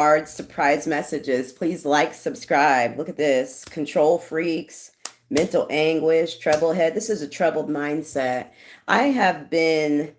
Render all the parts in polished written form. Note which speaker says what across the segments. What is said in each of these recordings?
Speaker 1: Cards, surprise messages. Please like, subscribe. Look at this. Control freaks, mental anguish, trouble head. This is a troubled mindset. I have been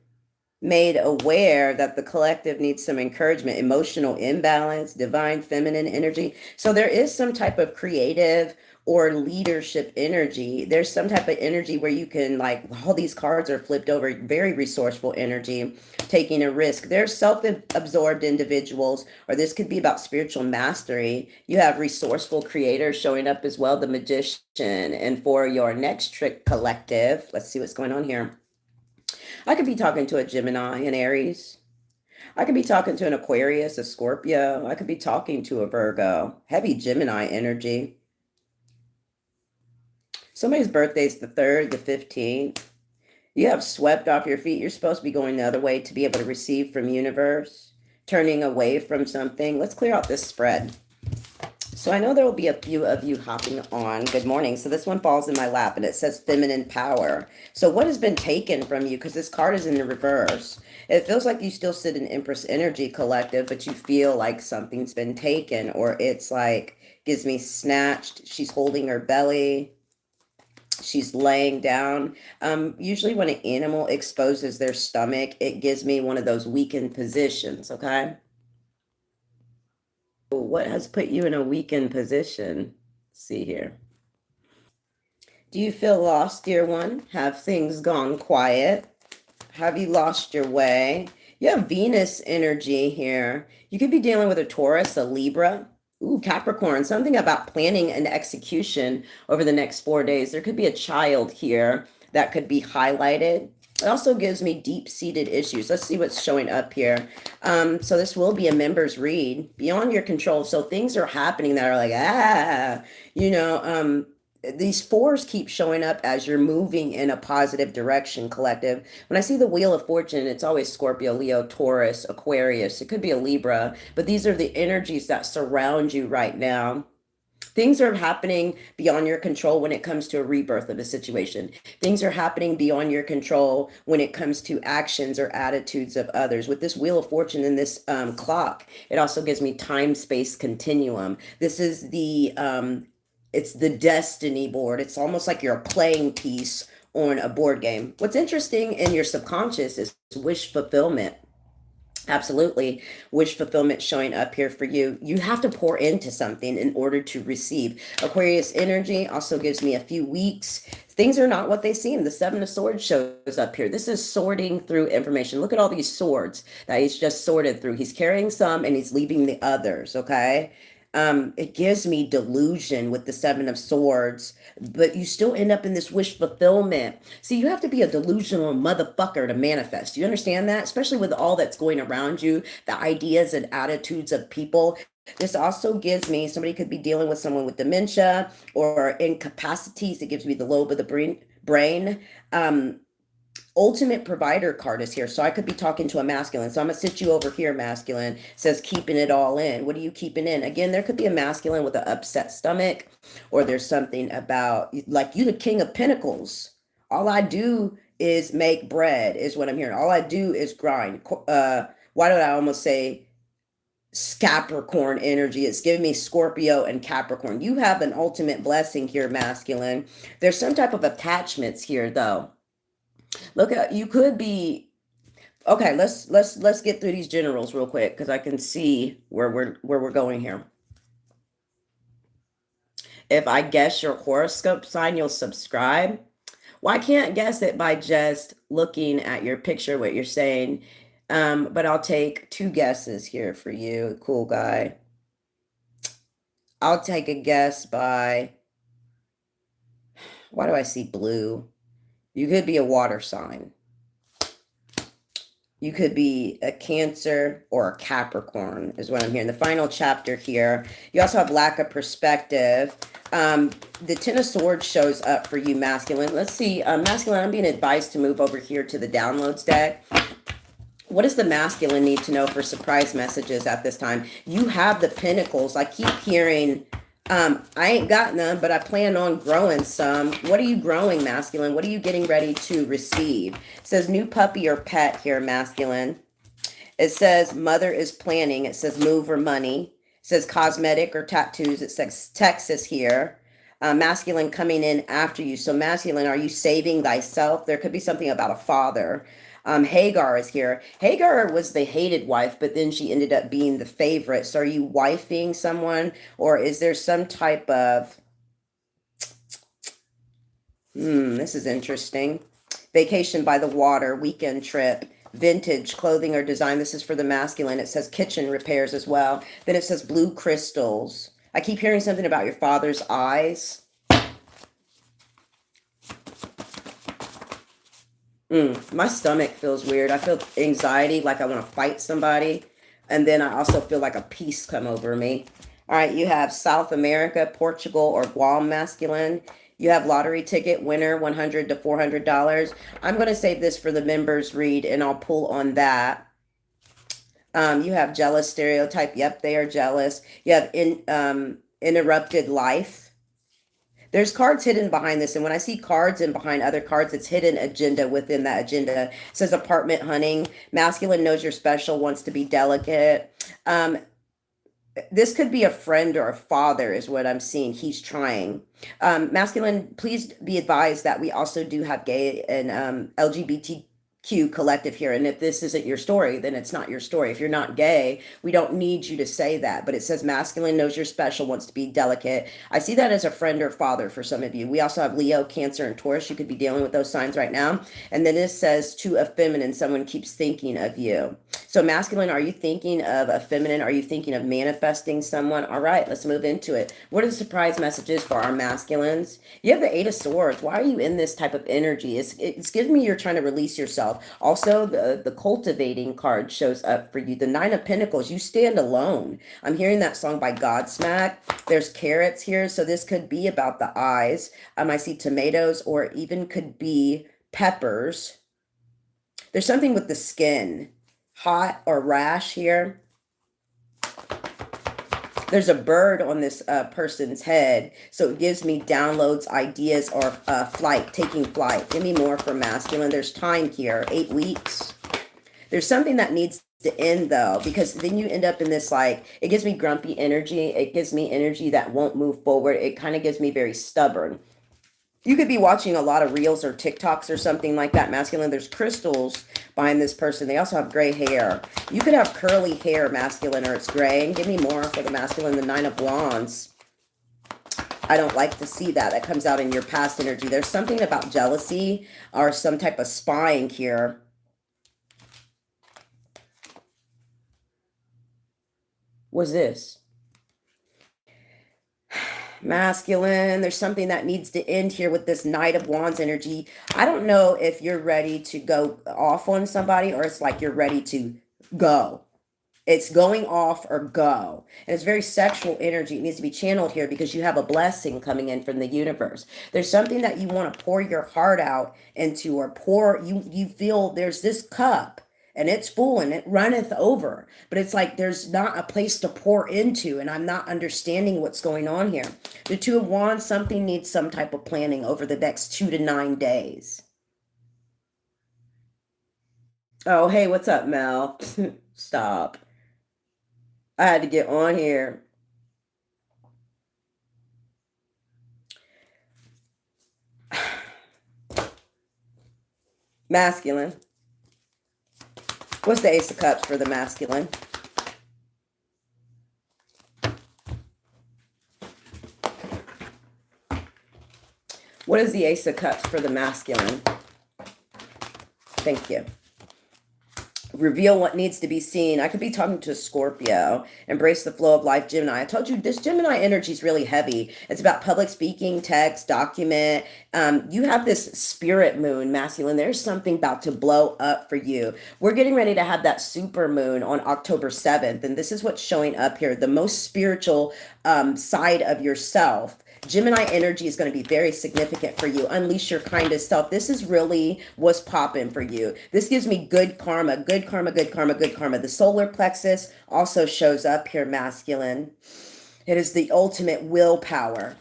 Speaker 1: made aware that the collective needs some encouragement, emotional imbalance, divine feminine energy. So there is some type of creative or leadership energy. There's some type of energy where you can, like, all these cards are flipped over, very resourceful energy, taking a risk. There's self-absorbed individuals, or this could be about spiritual mastery. You have resourceful creators showing up as well, the magician. And for your next trick collective, let's see what's going on here. I could be talking to a Gemini, an Aries. I could be talking to an Aquarius, a Scorpio. I could be talking to a Virgo. Heavy Gemini energy. Somebody's birthday is the 3rd, the 15th. You have swept off your feet. You're supposed to be going the other way to be able to receive from universe, turning away from something. Let's clear out this spread. So I know there will be a few of you hopping on. Good morning. So this one falls in my lap and it says feminine power. So what has been taken from you? Because this card is in the reverse. It feels like you still sit in Empress energy collective, but you feel like something's been taken, or it's like, gives me snatched. She's holding her belly. She's laying down. Usually when an animal exposes their stomach, it gives me one of those weakened positions. Okay. What has put you in a weakened position? Let's see here. Do you feel lost, dear one? Have things gone quiet? Have you lost your way? You have Venus energy here. You could be dealing with a Taurus, a Libra. Ooh, Capricorn, something about planning and execution over the next 4 days. There could be a child here that could be highlighted. It also gives me deep-seated issues. Let's see what's showing up here. So this will be a members read, beyond your control. So things are happening that are like, these fours keep showing up as you're moving in a positive direction, collective. When I see the Wheel of Fortune, it's always Scorpio, Leo, Taurus, Aquarius. It could be a Libra, but these are the energies that surround you right now. Things are happening beyond your control when it comes to a rebirth of a situation. Things are happening beyond your control when it comes to actions or attitudes of others. With this Wheel of Fortune and this clock, it also gives me time-space continuum. This is it's the destiny board. It's almost like you're a playing piece on a board game. What's interesting in your subconscious is wish fulfillment. Absolutely. Wish fulfillment showing up here for you. You have to pour into something in order to receive. Aquarius energy also gives me a few weeks. Things are not what they seem. The 7 of Swords shows up here. This is sorting through information. Look at all these swords that he's just sorted through. He's carrying some and he's leaving the others, okay? It gives me delusion with the 7 of Swords, but you still end up in this wish fulfillment. See, you have to be a delusional motherfucker to manifest. You understand that? Especially with all that's going around you, the ideas and attitudes of people. This also gives me, somebody could be dealing with someone with dementia or incapacities. It gives me the lobe of the brain. Ultimate provider card is here. So I could be talking to a masculine. So I'm going to sit you over here, masculine. It says keeping it all in. What are you keeping in? Again, there could be a masculine with an upset stomach, or there's something about, like, you the King of Pentacles. All I do is make bread is what I'm hearing. All I do is grind. Why did I almost say Capricorn energy? It's giving me Scorpio and Capricorn. You have an ultimate blessing here, masculine. There's some type of attachments here, though. Look at, you could be, okay, let's get through these generals real quick because I can see where we're going here. If I guess your horoscope sign, you'll subscribe. Well, I can't guess it by just looking at your picture, what you're saying. But I'll take 2 guesses here for you, cool guy. I'll take a guess by, why do I see blue? You could be a water sign. You could be a Cancer or a Capricorn is what I'm hearing. The final chapter here. You also have lack of perspective. The 10 of Swords shows up for you, masculine. Let's see. Masculine, I'm being advised to move over here to the downloads deck. What does the masculine need to know for surprise messages at this time? You have the Pentacles. I keep hearing, I ain't got none, but I plan on growing some. What are you growing, masculine? What are you getting ready to receive? It says new puppy or pet here, masculine. It says mother is planning. It says move or money. It says cosmetic or tattoos. It says Texas here. Masculine coming in after you. So masculine, are you saving thyself? There could be something about a father. Hagar is here. Hagar was the hated wife, but then she ended up being the favorite. So are you wifing someone, or is there some type of, this is interesting. Vacation by the water, weekend trip, vintage clothing or design. This is for the masculine. It says kitchen repairs as well. Then it says blue crystals. I keep hearing something about your father's eyes. My stomach feels weird. I feel anxiety, like I want to fight somebody. And then I also feel like a peace come over me. All right, you have South America, Portugal, or Guam masculine. You have lottery ticket winner, $100 to $400. I'm going to save this for the members read, and I'll pull on that. You have jealous stereotype. Yep, they are jealous. You have interrupted life. There's cards hidden behind this, and when I see cards and behind other cards, it's hidden agenda within that agenda. It says apartment hunting. Masculine knows you're special, wants to be delicate. This could be a friend or a father is what I'm seeing. He's trying. Masculine, please be advised that we also do have gay and LGBTQ collective here. And if this isn't your story, then it's not your story. If you're not gay, we don't need you to say that. But it says masculine knows you're special, wants to be delicate. I see that as a friend or father for some of you. We also have Leo, Cancer, and Taurus. You could be dealing with those signs right now. And then it says to a feminine, someone keeps thinking of you. So masculine, are you thinking of a feminine? Are you thinking of manifesting someone? All right, let's move into it. What are the surprise messages for our masculines? You have the Eight of Swords. Why are you in this type of energy? It's giving me you're trying to release yourself. Also, the cultivating card shows up for you. The Nine of Pentacles, you stand alone. I'm hearing that song by Godsmack. There's carrots here, so this could be about the eyes. I see tomatoes, or even could be peppers. There's something with the skin. Hot or rash here. There's a bird on this person's head, so it gives me downloads, ideas, or flight, taking flight. Give me more for masculine. There's time here, 8 weeks. There's something that needs to end, though, because then you end up in this, like, it gives me grumpy energy. It gives me energy that won't move forward. It kind of gives me very stubborn. You could be watching a lot of reels or TikToks or something like that, masculine. There's crystals behind this person. They also have gray hair. You could have curly hair, masculine, or it's gray. And give me more for the masculine, the Nine of Wands. I don't like to see that. That comes out in your past energy. There's something about jealousy or some type of spying here. What's this? Masculine, there's something that needs to end here with this Knight of Wands energy. I don't know if you're ready to go off on somebody, or it's like you're ready to go. It's going off or go. And it's very sexual energy. It needs to be channeled here because you have a blessing coming in from the universe. There's something that you want to pour your heart out into, or you feel there's this cup and it's full and it runneth over, but it's like there's not a place to pour into, and I'm not understanding what's going on here. The Two of Wands, something needs some type of planning over the next 2 to 9 days. Oh, hey, what's up, Mel? Stop. I had to get on here. Masculine. What's the Ace of Cups for the masculine? What is the Ace of Cups for the masculine? Thank you. Reveal what needs to be seen. I could be talking to a Scorpio. Embrace the flow of life, Gemini. I told you this Gemini energy is really heavy. It's about public speaking, text, document. You have this spirit moon, masculine. There's something about to blow up for you. We're getting ready to have that super moon on October 7th. And this is what's showing up here. The most spiritual side of yourself. Gemini energy is going to be very significant for you. Unleash your kindest self. This is really what's popping for you. This gives me good karma, good karma, good karma, good karma. The solar plexus also shows up here, masculine. It is the ultimate willpower.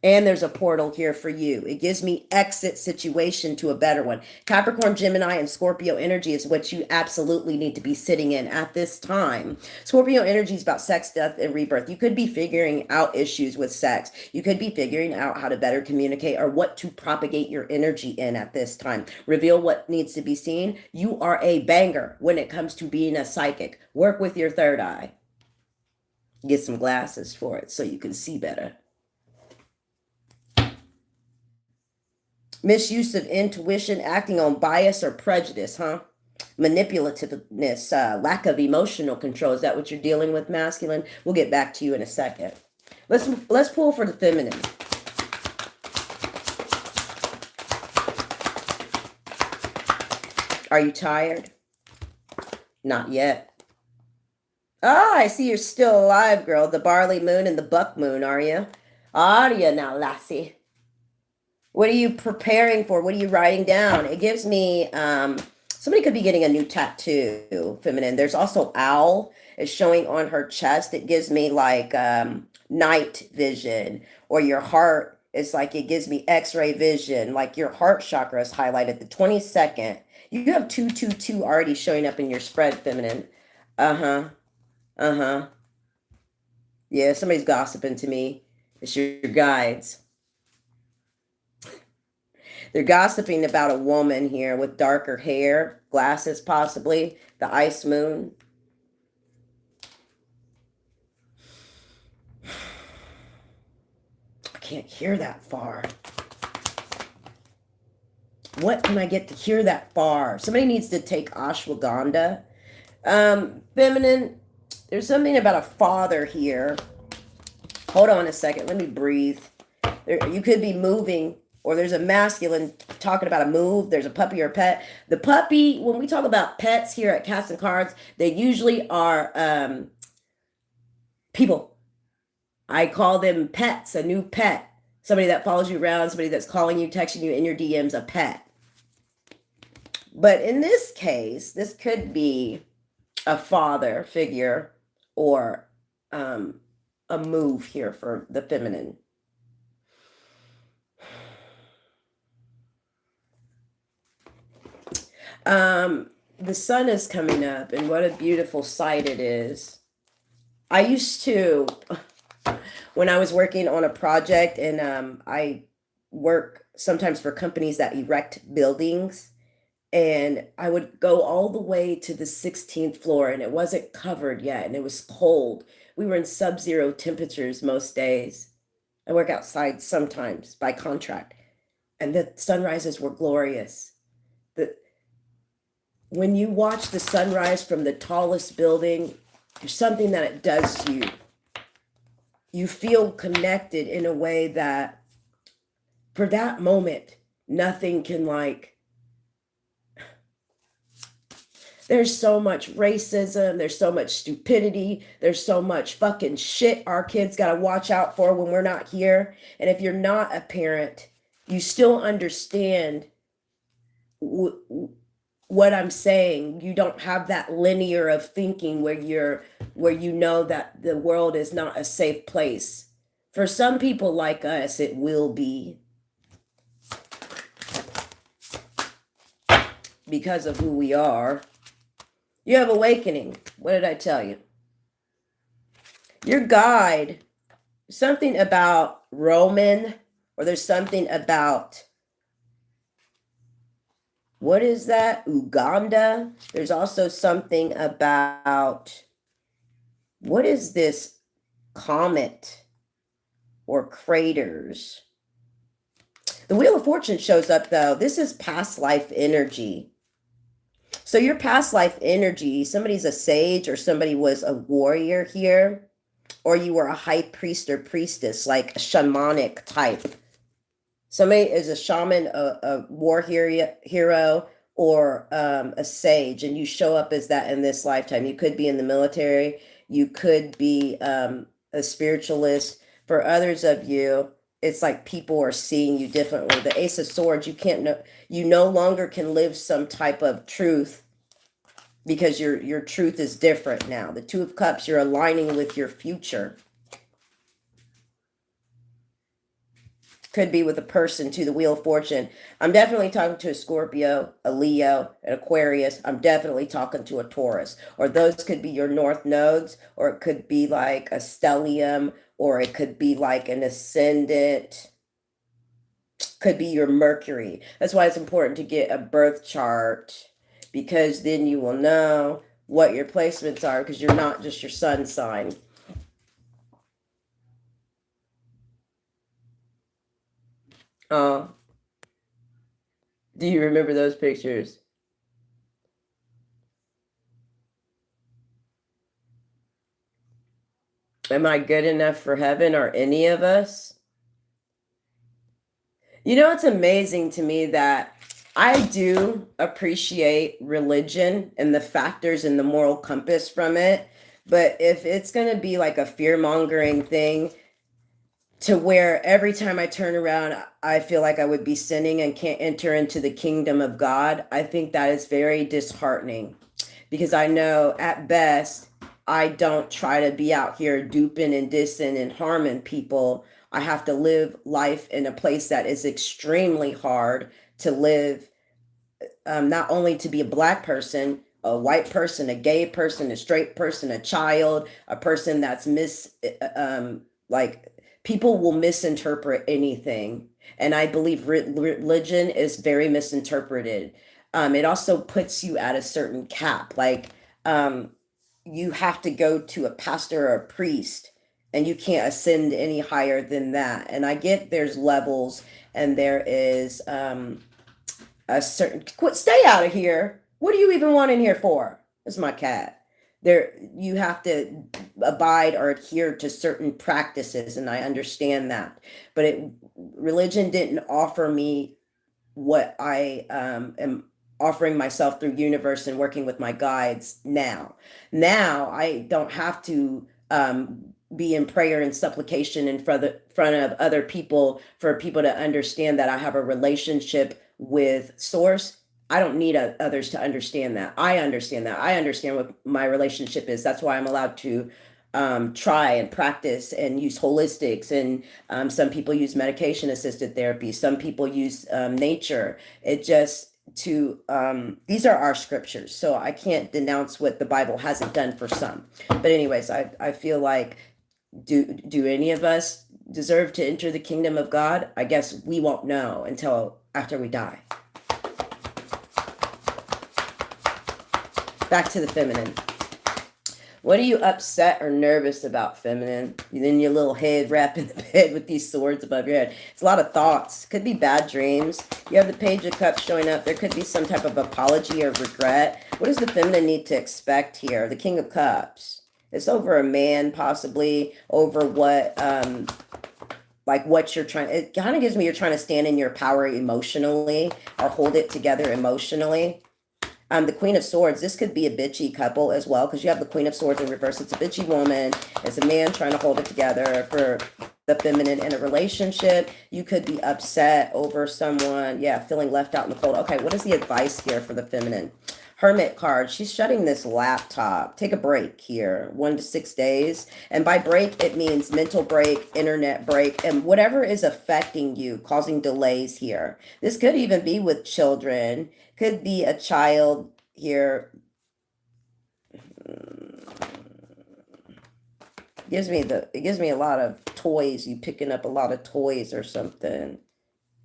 Speaker 1: And there's a portal here for you. It gives me exit situation to a better one. Capricorn, Gemini, and Scorpio energy is what you absolutely need to be sitting in at this time. Scorpio energy is about sex, death, and rebirth. You could be figuring out issues with sex. You could be figuring out how to better communicate or what to propagate your energy in at this time. Reveal what needs to be seen. You are a banger when it comes to being a psychic. Work with your third eye. Get some glasses for it so you can see better. Misuse of intuition, acting on bias or prejudice, huh? Manipulativeness, lack of emotional control. Is that what you're dealing with, masculine? We'll get back to you in a second. Let's pull for the feminine. Are you tired? Not yet. Ah, I see you're still alive, girl. The barley moon and the buck moon, are you? Are you now, lassie? What are you preparing for? What are you writing down? It gives me, somebody could be getting a new tattoo, feminine. There's also owl. It's showing on her chest. It gives me like night vision, or your heart. It's like it gives me x-ray vision, like your heart chakra is highlighted. The 22nd. You have 222 already showing up in your spread, feminine. Uh-huh. Uh-huh. Yeah, somebody's gossiping to me. It's your guides. They're gossiping about a woman here with darker hair, glasses possibly, the ice moon. I can't hear that far. What can I get to hear that far? Somebody needs to take ashwagandha. Feminine, there's something about a father here. Hold on a second. Let me breathe. You could be moving, or there's a masculine talking about a move. There's a puppy or a pet. The puppy, when we talk about pets here at Catz N Cardz, they usually are people. I call them pets, a new pet. Somebody that follows you around, somebody that's calling you, texting you in your DMs, a pet. But in this case, this could be a father figure or a move here for the feminine. The sun is coming up, and what a beautiful sight it is. I used to, when I was working on a project, and I work sometimes for companies that erect buildings, and I would go all the way to the 16th floor, and it wasn't covered yet, and it was cold. We were in sub-zero temperatures most days. I work outside sometimes by contract, and the sunrises were glorious. When you watch the sunrise from the tallest building, there's something that it does to you. You feel connected in a way that for that moment, nothing can there's so much racism, there's so much stupidity, there's so much fucking shit our kids got to watch out for when we're not here. And if you're not a parent, you still understand what I'm saying. You don't have that linear of thinking where you know that the world is not a safe place. For some people like us, it will be, because of who we are. You have awakening. What did I tell you? Your guide, something about Roman, or there's something about, what is that? Uganda. There's also something about, what is this? Comet or craters. The Wheel of Fortune shows up though. This is past life energy. So your past life energy, somebody's a sage or somebody was a warrior here, or you were a high priest or priestess, like a shamanic type. Somebody is a shaman, a war hero, or a sage, and you show up as that in this lifetime. You could be in the military. You could be a spiritualist. For others of you, it's like people are seeing you differently. The Ace of Swords, you no longer can live some type of truth because your truth is different now. The Two of Cups, you're aligning with your future. Could be with a person to the Wheel of Fortune. I'm definitely talking to a Scorpio, a Leo, an Aquarius. I'm definitely talking to a Taurus. Or those could be your north nodes, or it could be like a stellium, or it could be like an ascendant, could be your Mercury. That's why it's important to get a birth chart, because then you will know what your placements are, because you're not just your sun sign. Oh, do you remember those pictures? Am I good enough for heaven? Are any of us? You know, it's amazing to me that I do appreciate religion and the factors and the moral compass from it. But if it's going to be like a fear mongering thing, to where every time I turn around, I feel like I would be sinning and can't enter into the kingdom of God, I think that is very disheartening, because I know at best, I don't try to be out here duping and dissing and harming people. I have to live life in a place that is extremely hard to live, not only to be a black person, a white person, a gay person, a straight person, a child, a person that's like, people will misinterpret anything. And I believe religion is very misinterpreted. It also puts you at a certain cap. Like, you have to go to a pastor or a priest, and you can't ascend any higher than that. And I get there's levels, and there is a certain, quit, stay out of here. What do you even want in here for? It's my cat. There, you have to abide or adhere to certain practices, and I understand that. But religion didn't offer me what I am offering myself through universe and working with my guides now. Now I don't have to be in prayer and supplication in front of other people for people to understand that I have a relationship with source. I don't need others to understand that. I understand that. I understand what my relationship is. That's why I'm allowed to try and practice and use holistics. And some people use medication assisted therapy. Some people use nature. It just to these are our scriptures, so I can't denounce what the Bible hasn't done for some. But anyways, I feel like, do any of us deserve to enter the kingdom of God? I guess we won't know until after we die. Back to the feminine. What are you upset or nervous about, feminine? Then your little head wrapped in the bed with these swords above your head. It's a lot of thoughts. Could be bad dreams. You have the Page of Cups showing up. There could be some type of apology or regret. What does the feminine need to expect here? The King of Cups. It's over a man, possibly over what, like what you're trying. It kind of gives me you're trying to stand in your power emotionally or hold it together emotionally. The Queen of Swords, this could be a bitchy couple as well, because you have the Queen of Swords in reverse. It's a bitchy woman. It's a man trying to hold it together for the feminine in a relationship. You could be upset over someone, yeah, feeling left out in the cold. Okay, what is the advice here for the feminine? Hermit card, she's shutting this laptop. Take a break here, 1 to 6 days. And by break, it means mental break, internet break, and whatever is affecting you, causing delays here. This could even be with children. Could be a child here. It gives me a lot of toys. You picking up a lot of toys or something.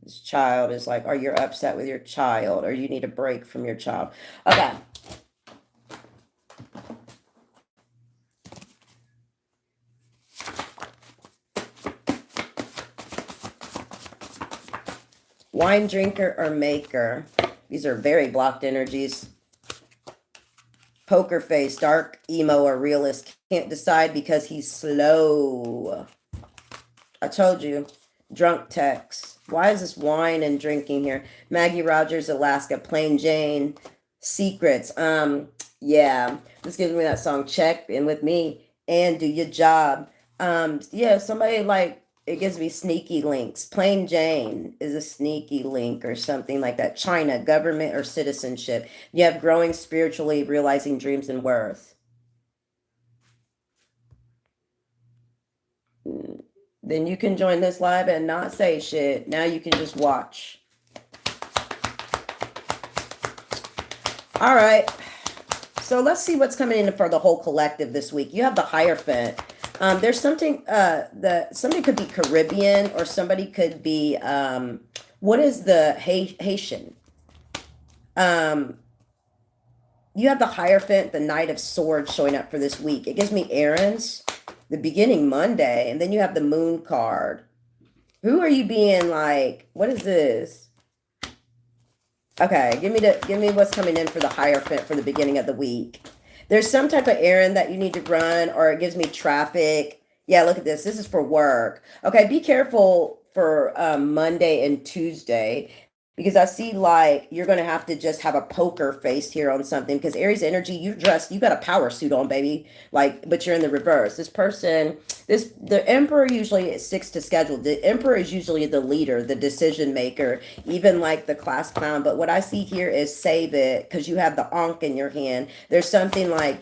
Speaker 1: This child is like, or you're upset with your child, or you need a break from your child. Okay. Wine drinker or maker. These are very blocked energies. Poker face, dark, emo, or realist. Can't decide because he's slow. I told you. Drunk text. Why is this wine and drinking here? Maggie Rogers, Alaska. Plain Jane. Secrets. Yeah. This gives me that song, Check In With Me and Do Your Job. Yeah, somebody like, it gives me sneaky links. Plain Jane is a sneaky link or something like that. China, government or citizenship. You have growing spiritually, realizing dreams and worth. then you can join this live and not say shit. Now you can just watch. All right. So let's see what's coming in for the whole collective this week. You have the Hierophant. There's something somebody could be Caribbean, or somebody could be what is the Haitian? You have the Hierophant, the Knight of Swords showing up for this week. It gives me errands, the beginning Monday, and then you have the Moon card. Who are you being like? What is this? Okay, give me what's coming in for the Hierophant for the beginning of the week. There's some type of errand that you need to run, or it gives me traffic. Yeah, look at this. This is for work. Okay, be careful for Monday and Tuesday, because I see like you're going to have to just have a poker face here on something, because Aries energy, you got a power suit on, baby. Like, but you're in the reverse. This person, the Emperor usually sticks to schedule. The Emperor is usually the leader, the decision maker, even like the class clown. But what I see here is save it, because you have the Ankh in your hand. There's something like,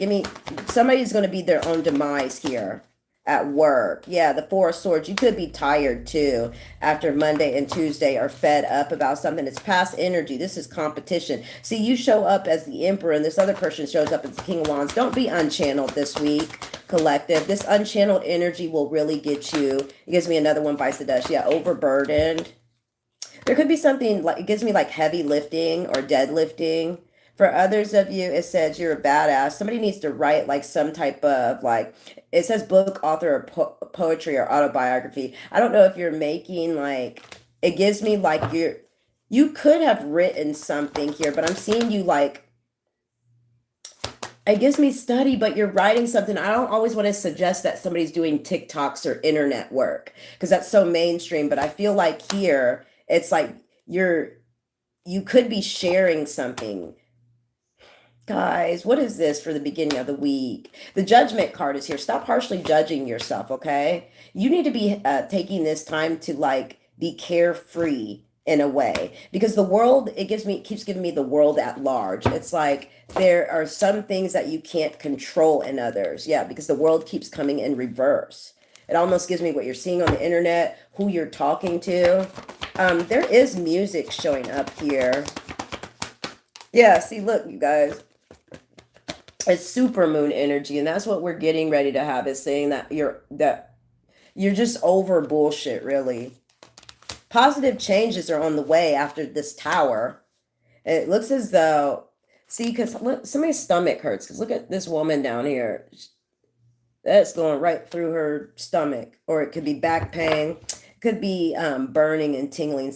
Speaker 1: somebody's going to be their own demise here at work. Yeah, the Four of Swords. You could be tired too after Monday and Tuesday, are fed up about something. It's past energy. This is competition. See, you show up as the Emperor and this other person shows up as the King of Wands. Don't be unchanneled this week, collective. This unchanneled energy will really get you. It gives me another one, Vice of Dust. Yeah, overburdened. There could be something like, it gives me like heavy lifting or deadlifting. For others of you, it says you're a badass. Somebody needs to write like some type of like, it says book, author, or poetry or autobiography. I don't know if you're making like, it gives me like you could have written something here, but I'm seeing you like, it gives me study, but you're writing something. I don't always want to suggest that somebody's doing TikToks or internet work, because that's so mainstream. But I feel like here, it's like you could be sharing something. Guys, what is this for the beginning of the week? The Judgment card is here. Stop harshly judging yourself, okay? You need to be taking this time to like be carefree in a way, because the world, keeps giving me the world at large. It's like there are some things that you can't control in others. Yeah, because the world keeps coming in reverse. It almost gives me what you're seeing on the internet, who you're talking to. There is music showing up here. Yeah, see, look, you guys. It's super moon energy, and that's what we're getting ready to have, is saying that you're just over bullshit, really. Positive changes are on the way after this Tower. It looks as though, see, because somebody's stomach hurts, because look at this woman down here. That's going right through her stomach, or it could be back pain, could be burning and tingling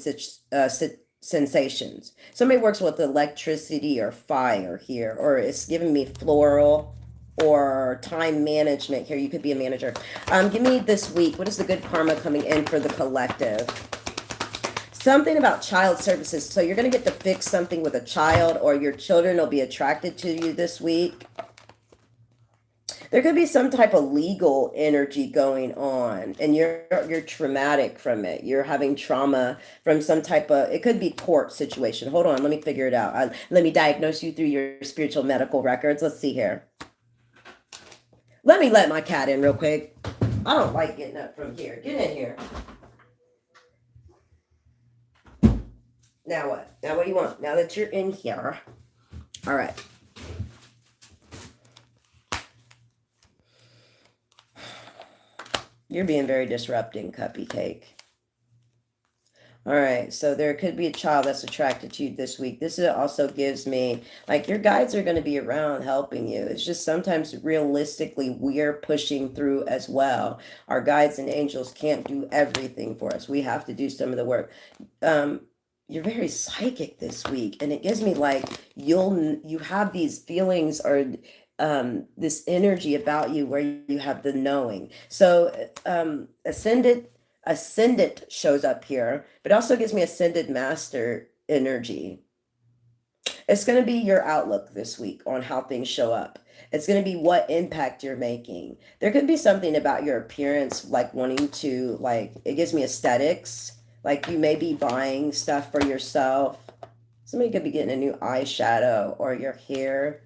Speaker 1: sensations. Somebody works with electricity or fire here, or it's giving me floral or time management here. You could be a manager. Give me this week. What is the good karma coming in for the collective? Something about child services. So you're going to get to fix something with a child, or your children will be attracted to you this week. There could be some type of legal energy going on, and you're traumatic from it. You're having trauma from some type of, it could be court situation. Hold on, let me figure it out. Let me diagnose you through your spiritual medical records. Let's see here. Let me let my cat in real quick. I don't like getting up from here. Get in here. Now what? Now what do you want? Now that you're in here. All right. You're being very disrupting, Cuppy Cake. All right, so there could be a child that's attracted to you this week. This also gives me, like, your guides are going to be around helping you. It's just sometimes realistically we're pushing through as well. Our guides and angels can't do everything for us. We have to do some of the work. You're very psychic this week, and it gives me like you have these feelings or this energy about you where you have the knowing. So ascendant shows up here, but also gives me ascended master energy. It's going to be your outlook this week on how things show up. It's going to be what impact you're making. There could be something about your appearance, like wanting to, like, it gives me aesthetics. Like you may be buying stuff for yourself. Somebody could be getting a new eyeshadow, or your hair.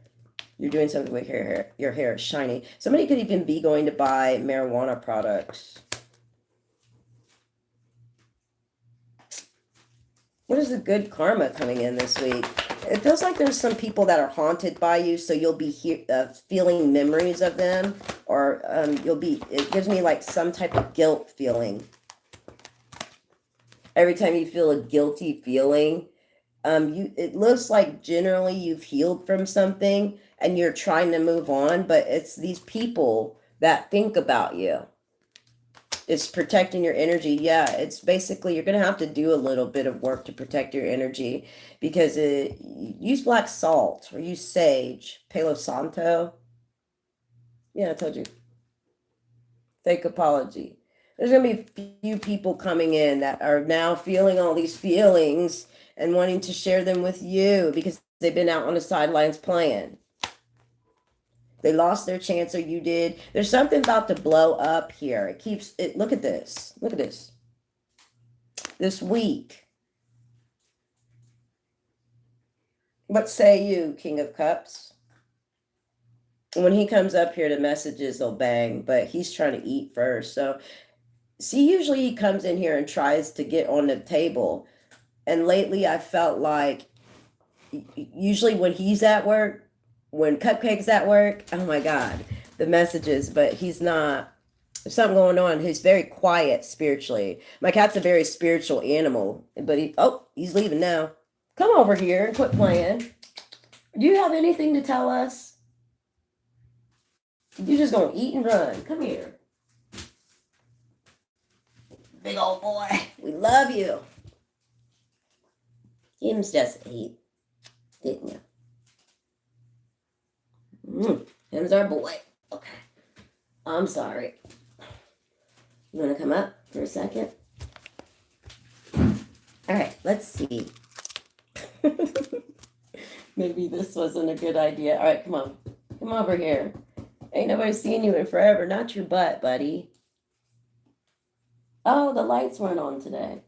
Speaker 1: You're doing something with your hair. Your hair is shiny. Somebody could even be going to buy marijuana products. What is the good karma coming in this week? It feels like there's some people that are haunted by you, so you'll be feeling memories of them, or it gives me like some type of guilt feeling. Every time you feel a guilty feeling, it looks like generally you've healed from something and you're trying to move on, but it's these people that think about you. It's protecting your energy. Yeah, it's basically you're going to have to do a little bit of work to protect your energy because use black salt or use sage, Palo Santo. Yeah, I told you. Fake apology. There's going to be a few people coming in that are now feeling all these feelings and wanting to share them with you because they've been out on the sidelines playing. They lost their chance, or you did. There's something about to blow up here. It keeps it. Look at this. Look at this. This week. What say you, King of Cups? When he comes up here, the messages will bang, but he's trying to eat first. So, see, usually he comes in here and tries to get on the table. And lately I felt like, usually when he's at work, when Cupcake's at work, oh my God, the messages, but he's not, there's something going on. He's very quiet spiritually. My cat's a very spiritual animal, but he's leaving now. Come over here and quit playing. Do you have anything to tell us? You just gonna eat and run. Come here. Big old boy. We love you. Him's just ate, didn't you? Him's our boy. Okay. I'm sorry. You want to come up for a second? All right, let's see. Maybe this wasn't a good idea. All right, come on. Come over here. Ain't nobody seen you in forever. Not your butt, buddy. Oh, the lights weren't on today.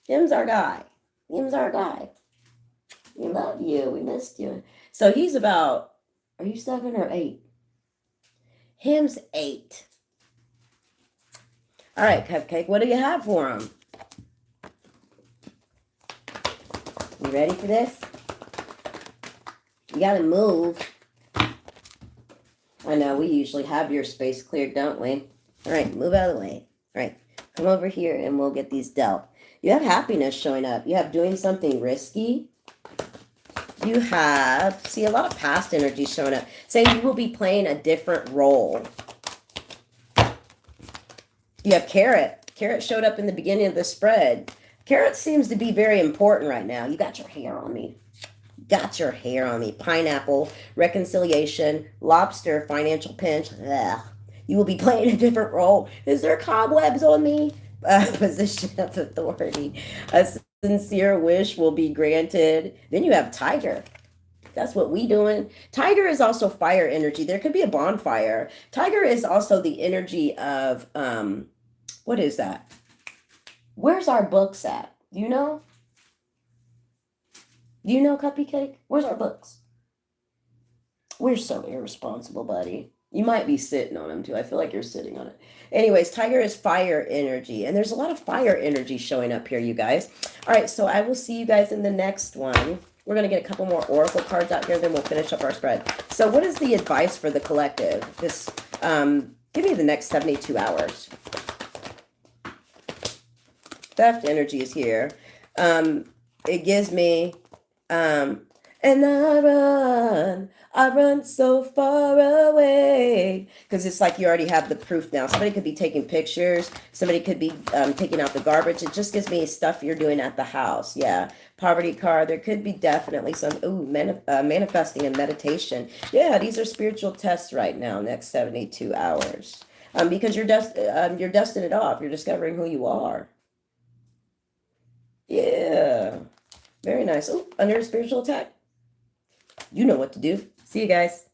Speaker 1: Him's our guy. Him's our guy. We love you. We missed you. So he's about, are you 7 or 8? Him's 8. All right, Cupcake, what do you have for him? You ready for this? You gotta move. I know, we usually have your space cleared, don't we? All right, move out of the way. All right, come over here and we'll get these dealt. You have happiness showing up. You have doing something risky. You have, see, a lot of past energy showing up, saying you will be playing a different role. You have Carrot. Carrot showed up in the beginning of the spread. Carrot seems to be very important right now. You got your hair on me. Got your hair on me. Pineapple, reconciliation, lobster, financial pinch. Ugh. You will be playing a different role. Is there cobwebs on me? Position of authority. A sincere wish will be granted. Then you have Tiger. That's what we doing. Tiger is also fire energy. There could be a bonfire. Tiger is also the energy of, what is that? Where's our books at? Do you know? Do you know, Cupcake? Where's our books? We're so irresponsible, buddy. You might be sitting on them too. I feel like you're sitting on it. Anyways, Tiger is fire energy. And there's a lot of fire energy showing up here, you guys. All right, so I will see you guys in the next one. We're going to get a couple more oracle cards out here, then we'll finish up our spread. So what is the advice for the collective? This, give me the next 72 hours. Theft energy is here. It gives me, and I run so far away. Because it's like you already have the proof now. Somebody could be taking pictures. Somebody could be taking out the garbage. It just gives me stuff you're doing at the house. Yeah. Poverty card. There could be definitely some, manifesting and meditation. Yeah, these are spiritual tests right now, next 72 hours. Because you're dusting it off. You're discovering who you are. Yeah. Very nice. Oh, under a spiritual attack. You know what to do. See you guys.